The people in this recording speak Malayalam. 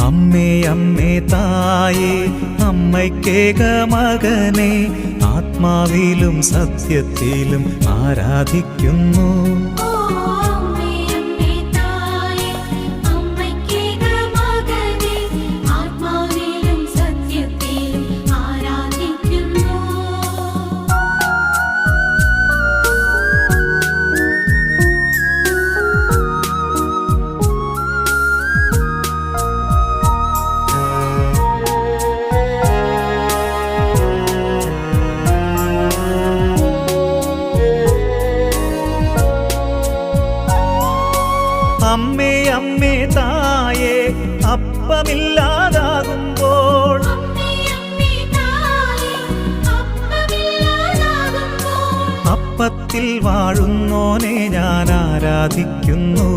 അമ്മേ അമ്മേ തായേ അമ്മയ്ക്കേക മകനെ ആത്മാവിലും സത്യത്തിലും ആരാധിക്കുന്നു. അമ്മേ അമ്മേ തായേ അപ്പമില്ലാതാകുമ്പോൾ അപ്പത്തിൽ വാഴുന്നോനെ ഞാൻ ആരാധിക്കുന്നു.